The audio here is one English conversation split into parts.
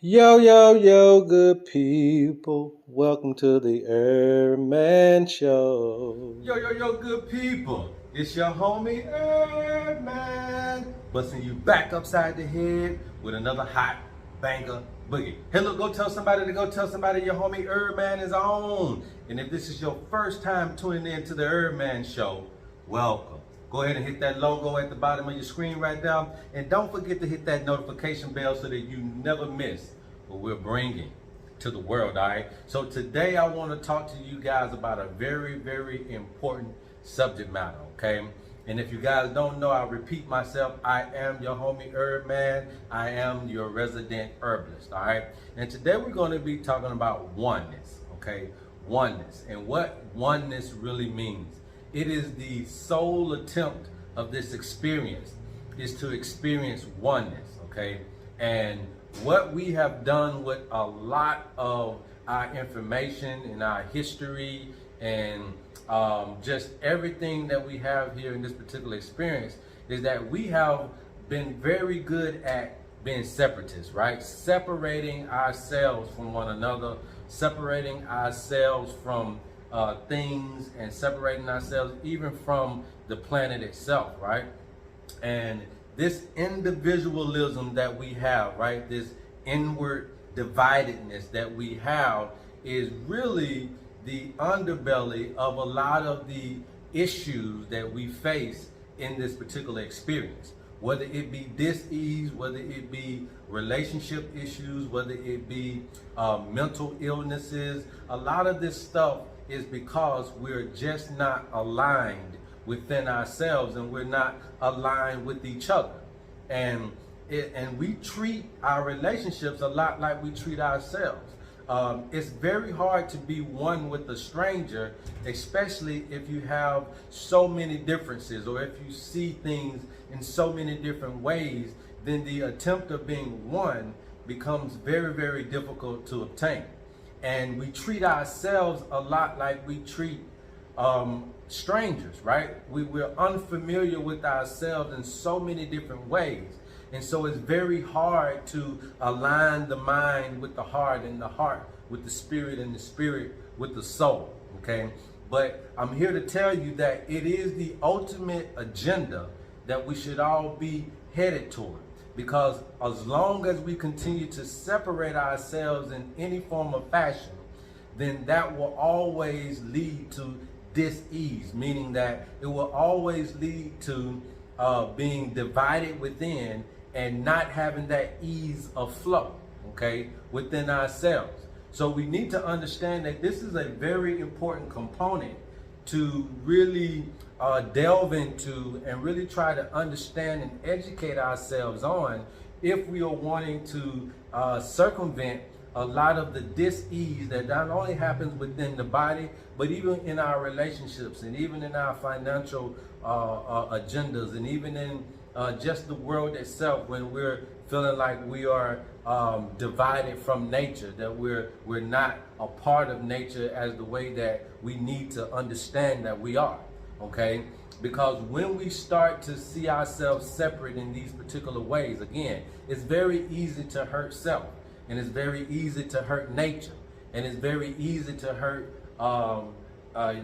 Yo, yo, yo, good people. Welcome to the HerbMan Show. Yo, good people. It's your homie HerbMan, busting you back upside the head with another hot banger boogie. Hey, look, go tell somebody your homie HerbMan is on. And if this is your first time tuning in to the HerbMan Show, welcome. Go ahead and hit that logo at the bottom of your screen right now. And don't forget to hit that notification bell so that you never miss what we're bringing to the world, all right? So today I want to talk to you guys about a very, very important subject matter, okay? And if you guys don't know, I'll repeat myself. I am your homie HerbMan. I am your resident herbalist, all right? And today we're going to be talking about oneness, okay? Oneness. And what oneness really means. It is the sole attempt of this experience is to experience oneness, okay? And what we have done with a lot of our information and our history and just everything that we have here in this particular experience is that we have been very good at being separatists, right? Separating ourselves from one another, separating ourselves from things, and separating ourselves even from the planet itself, right? And this individualism that we have, right? This inward dividedness that we have is really the underbelly of a lot of the issues that we face in this particular experience. Whether it be dis-ease, whether it be relationship issues, whether it be mental illnesses, a lot of this stuff is because we're just not aligned within ourselves and we're not aligned with each other. And we treat our relationships a lot like we treat ourselves. It's very hard to be one with a stranger, especially if you have so many differences or if you see things in so many different ways. Then the attempt of being one becomes very, very difficult to obtain. And we treat ourselves a lot like we treat strangers, right? We're unfamiliar with ourselves in so many different ways. And so it's very hard to align the mind with the heart and the heart with the spirit and the spirit with the soul, okay? But I'm here to tell you that it is the ultimate agenda that we should all be headed toward. Because as long as we continue to separate ourselves in any form of fashion, then that will always lead to dis-ease, meaning that it will always lead to being divided within and not having that ease of flow, okay, within ourselves. So we need to understand that this is a very important component to really delve into and really try to understand and educate ourselves on if we are wanting to circumvent a lot of the dis-ease that not only happens within the body, but even in our relationships and even in our financial agendas and even in just the world itself, when we're feeling like we are divided from nature, that we're not a part of nature as the way that we need to understand that we are, okay? Because when we start to see ourselves separate in these particular ways, again, it's very easy to hurt self, and it's very easy to hurt nature, and it's very easy to hurt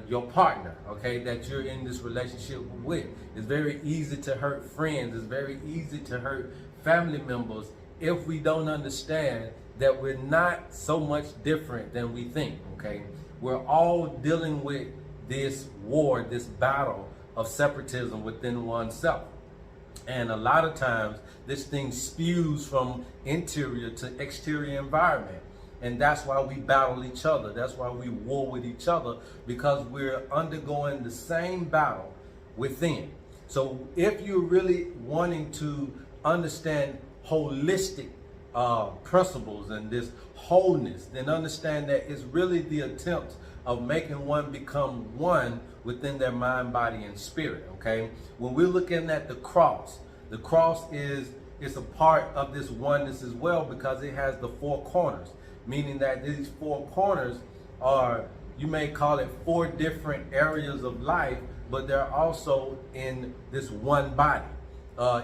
your partner, okay, that you're in this relationship with. It's very easy to hurt friends. It's very easy to hurt family members if we don't understand that we're not so much different than we think, okay? We're all dealing with this war, this battle of separatism within oneself. And a lot of times this thing spews from interior to exterior environment. And that's why we battle each other. That's why we war with each other, because we're undergoing the same battle within. So if you're really wanting to understand holistic principles and this wholeness, then understand that it's really the attempt of making one become one within their mind, body, and spirit, okay? When we're looking at the cross is a part of this oneness as well, because it has the four corners, meaning that these four corners are, you may call it four different areas of life, but they're also in this one body.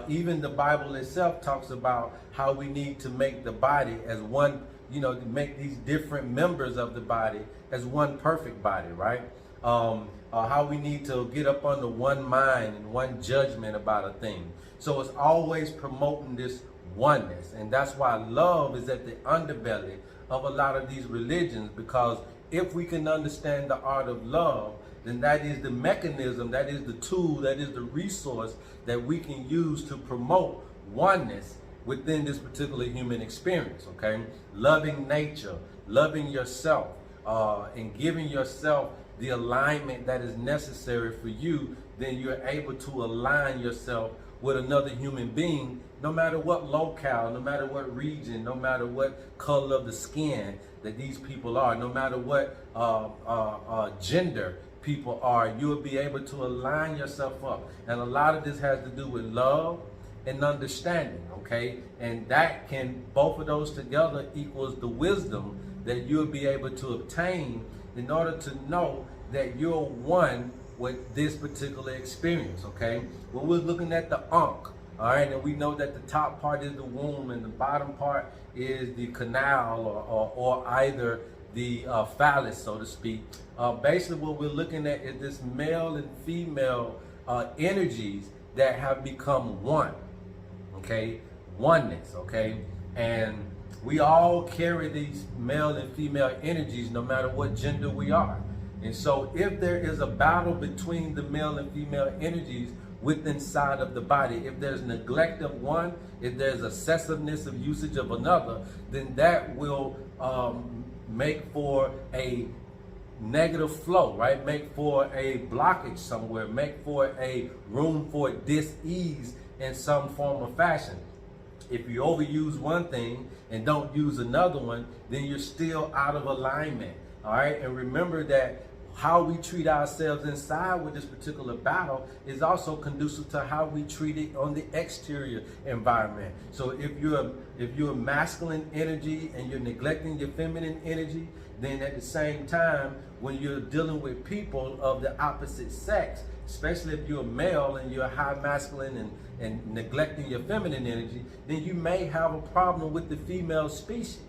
Even the Bible itself talks about how we need to make the body as one, to make these different members of the body as one perfect body, right? How we need to get up under one mind and one judgment about a thing. So it's always promoting this oneness. And that's why love is at the underbelly of a lot of these religions, because if we can understand the art of love, then that is the mechanism, that is the tool, that is the resource that we can use to promote oneness within this particular human experience, okay? Loving nature, loving yourself, and giving yourself the alignment that is necessary for you, then you're able to align yourself with another human being, no matter what locale, no matter what region, no matter what color of the skin that these people are, no matter what gender people are, you will be able to align yourself up. And a lot of this has to do with love and understanding, okay? And that can, both of those together equals the wisdom that you'll be able to obtain in order to know that you're one with this particular experience, okay? When we're looking at the ankh, all right, and we know that the top part is the womb and the bottom part is the canal, or either the phallus, so to speak. Basically what we're looking at is this male and female energies that have become one, okay? Oneness, okay? And we all carry these male and female energies no matter what gender we are. And so if there is a battle between the male and female energies within inside of the body, if there's neglect of one, if there's excessiveness of usage of another, then that will make for a negative flow, right? Make for a blockage somewhere, make for a room for dis-ease in some form or fashion. If you overuse one thing and don't use another one, then you're still out of alignment, all right? And remember that how we treat ourselves inside with this particular battle is also conducive to how we treat it on the exterior environment. So if you're masculine energy and you're neglecting your feminine energy, then at the same time, when you're dealing with people of the opposite sex, especially if you're a male and you're high masculine and neglecting your feminine energy, then you may have a problem with the female species.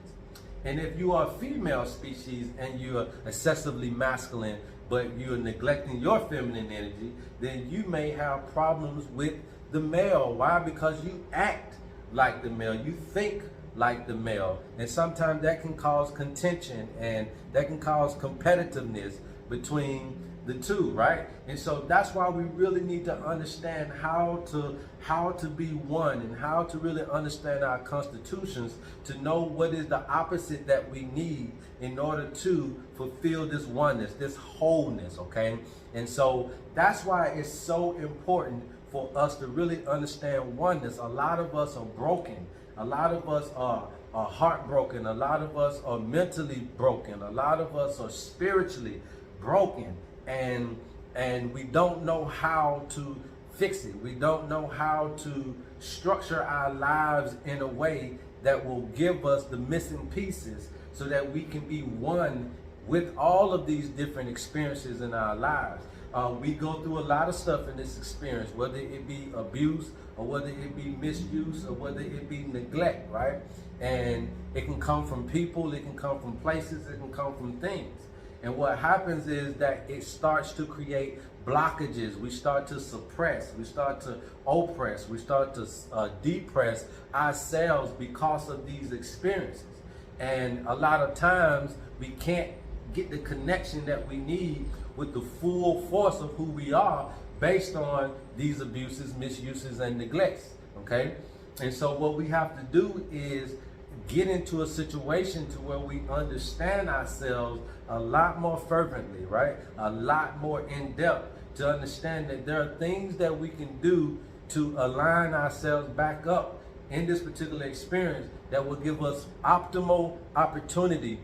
And if you are a female species and you're excessively masculine, but you're neglecting your feminine energy, then you may have problems with the male. Why? Because you act like the male, you think like the male. And sometimes that can cause contention and that can cause competitiveness between the two, right? And so that's why we really need to understand how to be one, and how to really understand our constitutions to know what is the opposite that we need in order to fulfill this oneness, this wholeness, okay? And so that's why it's so important for us to really understand oneness. A lot of us are broken. A lot of us are heartbroken. A lot of us are mentally broken. A lot of us are spiritually broken. And we don't know how to fix it. We don't know how to structure our lives in a way that will give us the missing pieces so that we can be one with all of these different experiences in our lives. We go through a lot of stuff in this experience, whether it be abuse or whether it be misuse or whether it be neglect, right? And it can come from people, it can come from places, it can come from things. And what happens is that it starts to create blockages. We start to suppress, we start to oppress, we start to depress ourselves because of these experiences. And a lot of times we can't get the connection that we need with the full force of who we are based on these abuses, misuses, and neglects, okay? And so what we have to do is get into a situation to where we understand ourselves a lot more fervently, right? A lot more in depth, to understand that there are things that we can do to align ourselves back up in this particular experience that will give us optimal opportunity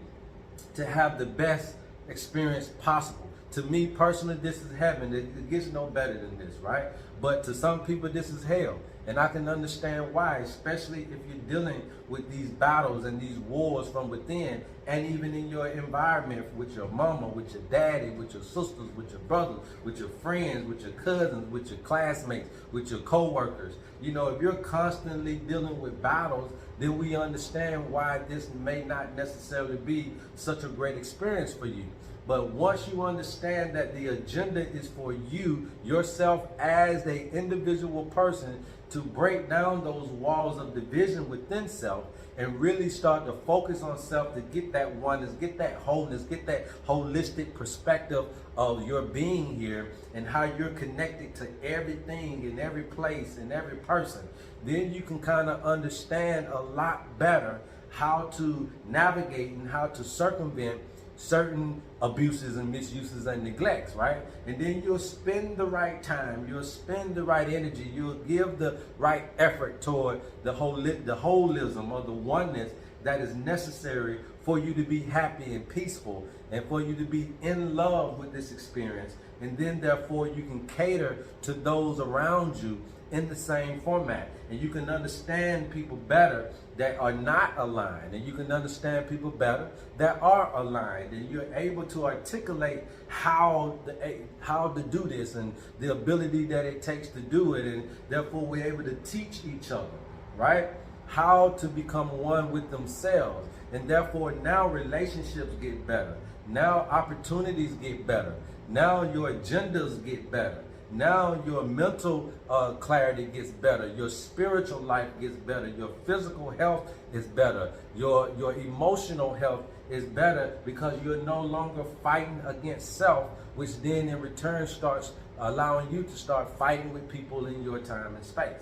to have the best experience possible. To me personally, this is heaven. It gets no better than this, right? But to some people, this is hell. And I can understand why, especially if you're dealing with these battles and these wars from within, and even in your environment with your mama, with your daddy, with your sisters, with your brothers, with your friends, with your cousins, with your classmates, with your co-workers. You know, if you're constantly dealing with battles, then we understand why this may not necessarily be such a great experience for you. But once you understand that the agenda is for you, yourself as an individual person, to break down those walls of division within self and really start to focus on self to get that oneness, get that wholeness, get that holistic perspective of your being here and how you're connected to everything in every place and every person, then you can kind of understand a lot better how to navigate and how to circumvent certain abuses and misuses and neglects, right? And then you'll spend the right time, you'll spend the right energy, you'll give the right effort toward the holism or the oneness that is necessary for you to be happy and peaceful and for you to be in love with this experience. And then therefore you can cater to those around you in the same format, and you can understand people better that are not aligned, and you can understand people better that are aligned, and you're able to articulate how to do this and the ability that it takes to do it, and therefore we're able to teach each other, right, how to become one with themselves. And therefore now relationships get better, now opportunities get better, now your agendas get better. Now your mental clarity gets better, your spiritual life gets better, your physical health is better, your emotional health is better, because you're no longer fighting against self, which then in return starts allowing you to start fighting with people in your time and space.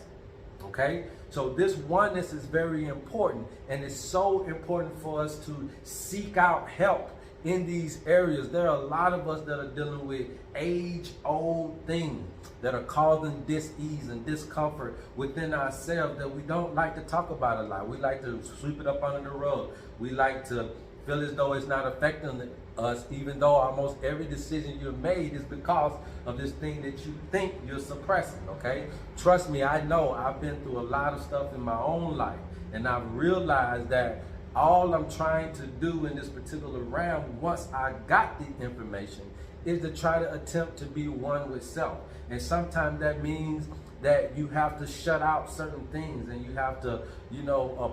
Okay? So this oneness is very important, and it's so important for us to seek out help in these areas. There are a lot of us that are dealing with age-old things that are causing dis-ease and discomfort within ourselves that we don't like to talk about a lot. We like to sweep it up under the rug. We like to feel as though it's not affecting us, even though almost every decision you've made is because of this thing that you think you're suppressing, okay? Trust me, I know I've been through a lot of stuff in my own life, and I've realized that all I'm trying to do in this particular realm, once I got the information, is to try to attempt to be one with self. And sometimes that means that you have to shut out certain things, and you have to,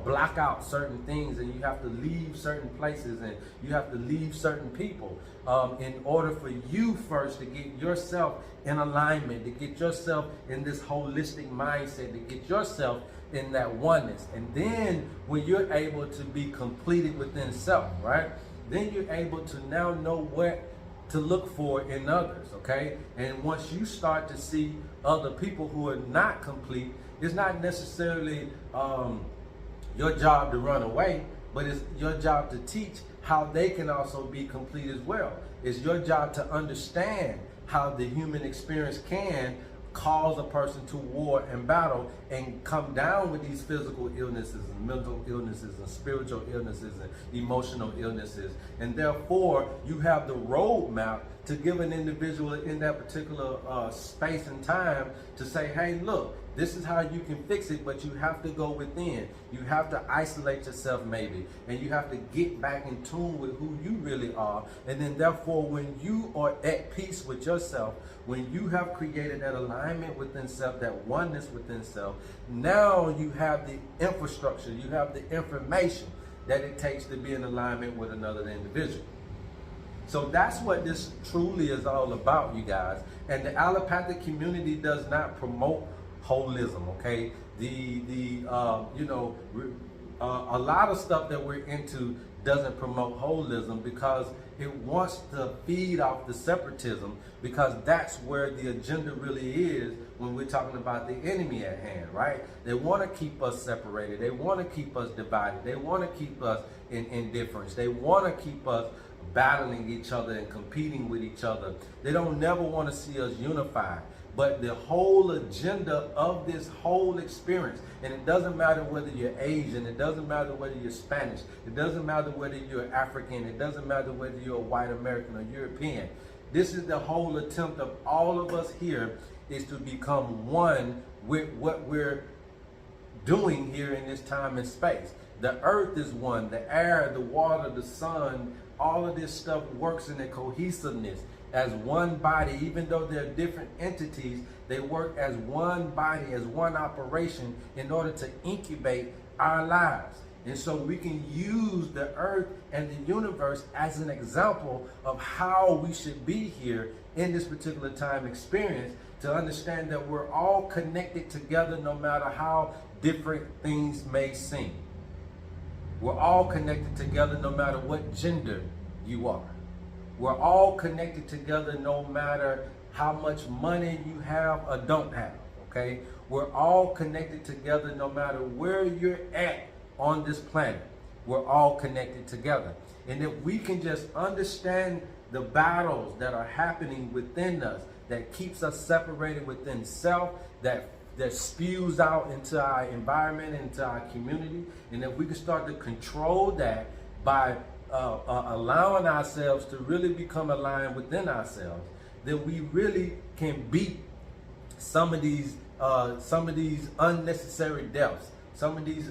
block out certain things, and you have to leave certain places, and you have to leave certain people in order for you first to get yourself in alignment, to get yourself in this holistic mindset, to get yourself in that oneness. And then when you're able to be completed within self, right, then you're able to now know what to look for in others, okay? And once you start to see other people who are not complete, it's not necessarily your job to run away, but it's your job to teach how they can also be complete as well. It's your job to understand how the human experience can cause a person to war and battle and come down with these physical illnesses and mental illnesses and spiritual illnesses and emotional illnesses. And therefore, you have the roadmap to give an individual in that particular space and time to say, hey, look, this is how you can fix it, but you have to go within. You have to isolate yourself maybe, and you have to get back in tune with who you really are. And then therefore, when you are at peace with yourself, when you have created that alignment within self, that oneness within self, now you have the infrastructure, you have the information that it takes to be in alignment with another individual. So that's what this truly is all about, you guys. And the allopathic community does not promote holism, okay? A lot of stuff that we're into doesn't promote holism because it wants to feed off the separatism, because that's where the agenda really is when we're talking about the enemy at hand, right? They want to keep us separated. They want to keep us divided. They want to keep us in indifference. They want to keep us battling each other and competing with each other. They don't never want to see us unified. But the whole agenda of this whole experience, and it doesn't matter whether you're Asian, it doesn't matter whether you're Spanish, it doesn't matter whether you're African, it doesn't matter whether you're a white American or European. This is the whole attempt of all of us here, is to become one with what we're doing here in this time and space. The earth is one, the air, the water, the sun, all of this stuff works in a cohesiveness as one body. Even though they're different entities, they work as one body, as one operation in order to incubate our lives. And so we can use the earth and the universe as an example of how we should be here in this particular time experience, to understand that we're all connected together no matter how different things may seem. We're all connected together no matter what gender you are. We're all connected together no matter how much money you have or don't have, okay? We're all connected together no matter where you're at on this planet. We're all connected together. And if we can just understand the battles that are happening within us, that keeps us separated within self, that spews out into our environment, into our community, and if we can start to control that by allowing ourselves to really become aligned within ourselves, then we really can beat some of these unnecessary deaths, some of these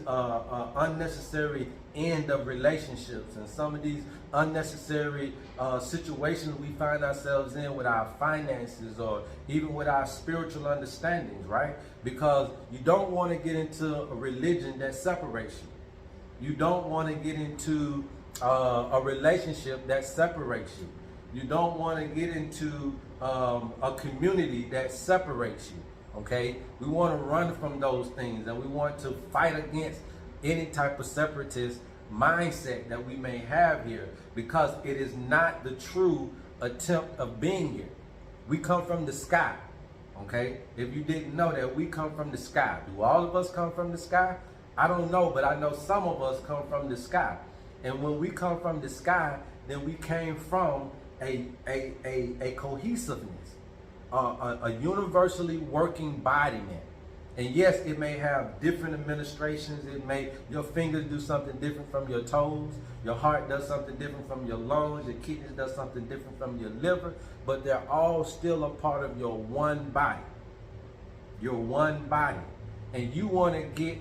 unnecessary end of relationships, and some of these unnecessary situations we find ourselves in with our finances or even with our spiritual understandings, right? Because you don't want to get into a religion that separates you. You don't want to get into a relationship that separates you. You don't want to get into a community that separates you. Okay, we want to run from those things, and we want to fight against any type of separatist mindset that we may have here, because it is not the true attempt of being here. We come from the sky. Okay, if you didn't know that, we come from the sky. Do all of us come from the sky? I don't know, but I know some of us come from the sky. And when we come from the sky, then we came from a cohesiveness. A universally working body, man. And yes, it may have different administrations. Your fingers do something different from your toes. Your heart does something different from your lungs. Your kidneys does something different from your liver. But they're all still a part of your one body. Your one body. And you want to get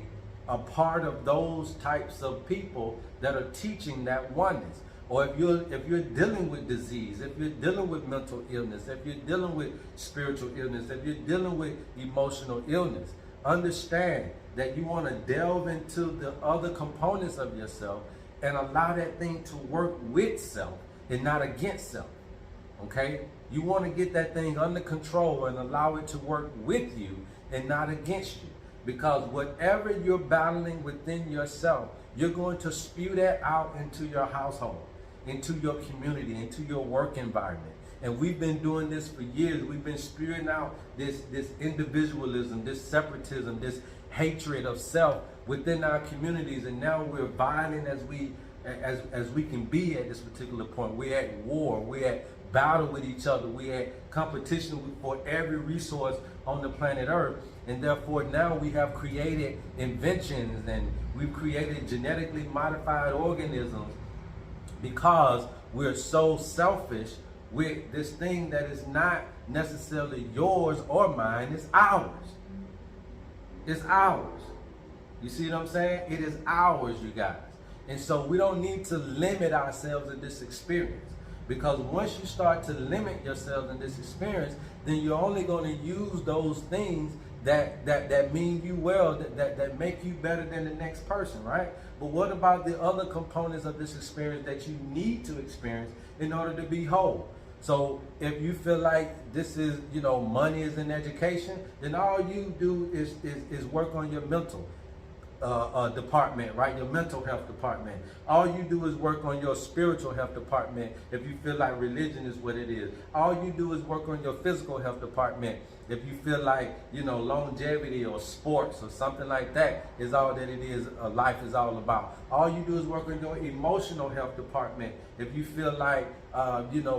a part of those types of people that are teaching that oneness. Or if you're dealing with disease, if you're dealing with mental illness, if you're dealing with spiritual illness, if you're dealing with emotional illness, understand that you want to delve into the other components of yourself and allow that thing to work with self and not against self. Okay? You want to get that thing under control and allow it to work with you and not against you. Because whatever you're battling within yourself, you're going to spew that out into your household, into your community, into your work environment. And we've been doing this for years. We've been spewing out this individualism, this separatism, this hatred of self within our communities. And now we're violent as we can be at this particular point. We're at war. We're at battle with each other. We're at competition for every resource on the planet Earth. And therefore now we have created inventions, and we've created genetically modified organisms, because we're so selfish with this thing that is not necessarily yours or mine. It's ours. It's ours. You see what I'm saying? It is ours, you guys. And so we don't need to limit ourselves in this experience, because once you start to limit yourself in this experience, then you're only going to use those things that mean you well, that make you better than the next person, right? But what about the other components of this experience that you need to experience in order to be whole? So if you feel like this is, money is in education, then all you do is work on your mental department, right? Your mental health department. All you do is work on your spiritual health department if you feel like religion is what it is. All you do is work on your physical health department if you feel like, longevity or sports or something like that is all that it is, life is all about. All you do is work on your emotional health department if you feel like,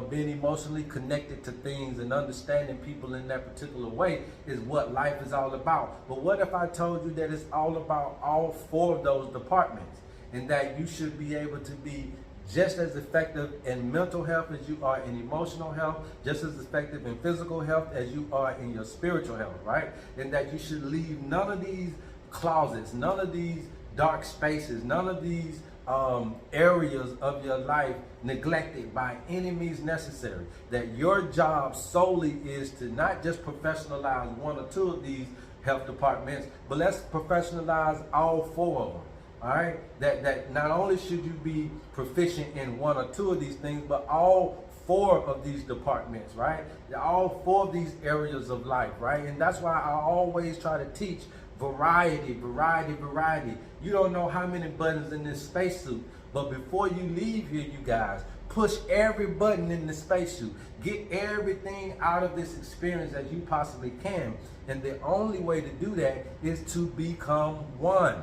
being emotionally connected to things and understanding people in that particular way is what life is all about. But what if I told you that it's all about all four of those departments, and that you should be able to be just as effective in mental health as you are in emotional health, just as effective in physical health as you are in your spiritual health, right? And that you should leave none of these closets, none of these dark spaces, none of these areas of your life neglected by any means necessary. That your job solely is to not just professionalize one or two of these health departments, but let's professionalize all four of them. All right, that not only should you be proficient in one or two of these things, but all four of these departments, right? All four of these areas of life, right? And that's why I always try to teach variety, variety, variety. You don't know how many buttons in this spacesuit, but before you leave here, you guys, push every button in the spacesuit. Get everything out of this experience as you possibly can. And the only way to do that is to become one.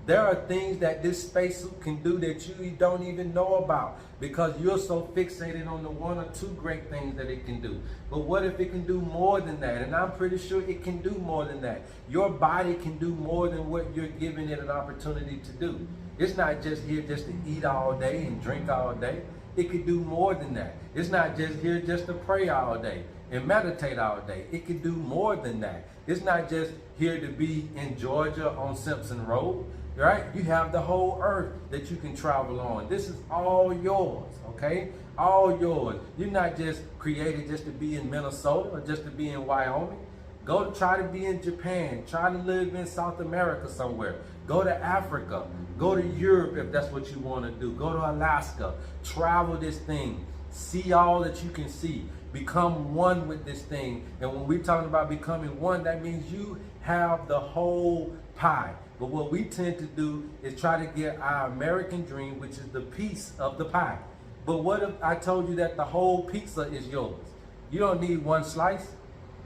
There are things that this spacesuit can do that you don't even know about because you're so fixated on the one or two great things that it can do. But what if it can do more than that? And I'm pretty sure it can do more than that. Your body can do more than what you're giving it an opportunity to do. It's not just here just to eat all day and drink all day. It could do more than that. It's not just here just to pray all day and meditate all day. It could do more than that. It's not just here to be in Georgia on Simpson Road. Right? You have the whole earth that you can travel on. This is all yours, okay? All yours. You're not just created just to be in Minnesota or just to be in Wyoming. Go try to be in Japan. Try to live in South America somewhere. Go to Africa. Go to Europe if that's what you want to do. Go to Alaska. Travel this thing. See all that you can see. Become one with this thing. And when we're talking about becoming one, that means you have the whole pie. But what we tend to do is try to get our American dream, which is the piece of the pie. But what if I told you that the whole pizza is yours? You don't need one slice.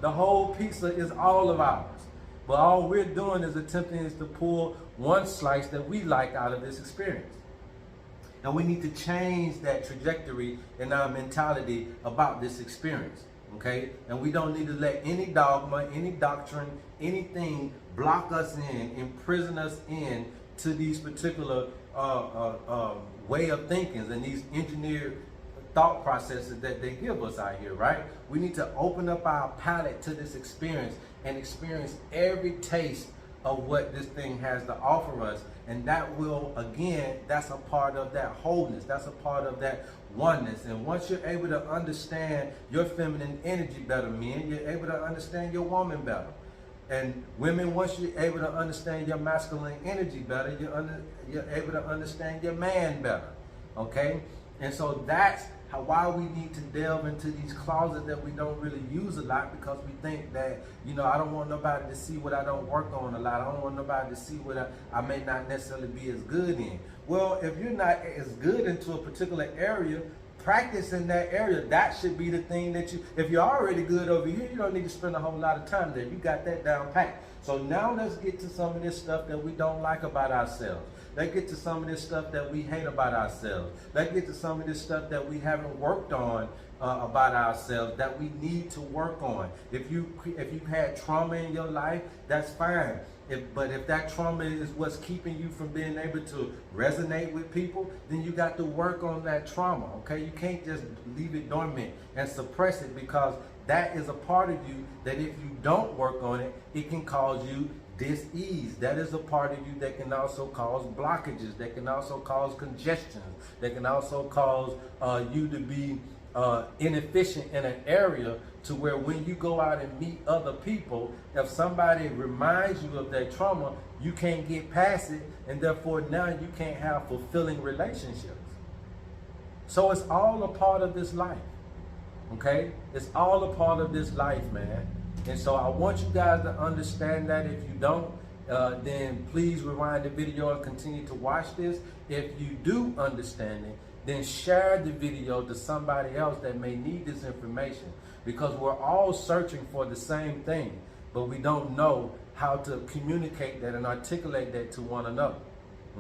The whole pizza is all of ours. But all we're doing is attempting is to pull one slice that we like out of this experience. And we need to change that trajectory in our mentality about this experience. Okay? And we don't need to let any dogma, any doctrine, anything block us in, imprison us in to these particular way of thinking and these engineered thought processes that they give us out here, right? We need to open up our palate to this experience and experience every taste of what this thing has to offer us. And that will, again, that's a part of that wholeness. That's a part of that oneness. And once you're able to understand your feminine energy better, men, you're able to understand your woman better. And women, once you're able to understand your masculine energy better, you're able to understand your man better. Okay? And so that's why we need to delve into these closets that we don't really use a lot, because we think that, you know, I don't want nobody to see what I don't work on a lot. I don't want nobody to see what I may not necessarily be as good in. Well, if you're not as good into a particular area, practice in that area. That should be the thing that you, if you're already good over here, you don't need to spend a whole lot of time there. You got that down packed. So now let's get to some of this stuff that we don't like about ourselves. Let's get to some of this stuff that we hate about ourselves. Let's get to some of this stuff that we haven't worked on about ourselves, that we need to work on. If you've had trauma in your life, that's fine. But if that trauma is what's keeping you from being able to resonate with people, then you got to work on that trauma, okay? You can't just leave it dormant and suppress it, because that is a part of you that if you don't work on it, it can cause you dis-ease. That is a part of you that can also cause blockages, that can also cause congestion, that can also cause you to be inefficient in an area to where when you go out and meet other people, if somebody reminds you of that trauma, you can't get past it, and therefore now you can't have fulfilling relationships. So it's all a part of this life, okay? It's all a part of this life, man. And so I want you guys to understand that. If you don't, then please rewind the video and continue to watch this. If you do understand it, then share the video to somebody else that may need this information, because we're all searching for the same thing, but we don't know how to communicate that and articulate that to one another.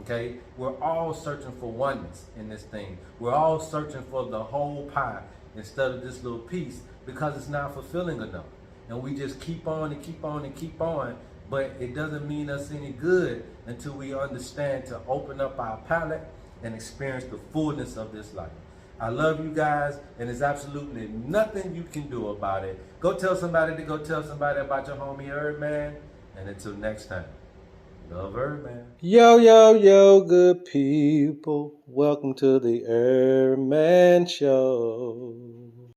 Okay? We're all searching for oneness in this thing. We're all searching for the whole pie instead of this little piece, because it's not fulfilling enough. And we just keep on and keep on and keep on, but it doesn't mean us any good until we understand to open up our palate and experience the fullness of this life. I love you guys, and there's absolutely nothing you can do about it. Go tell somebody to go tell somebody about your homie HerbMan, and until next time. Love HerbMan. Yo, yo, yo, good people. Welcome to the HerbMan Show.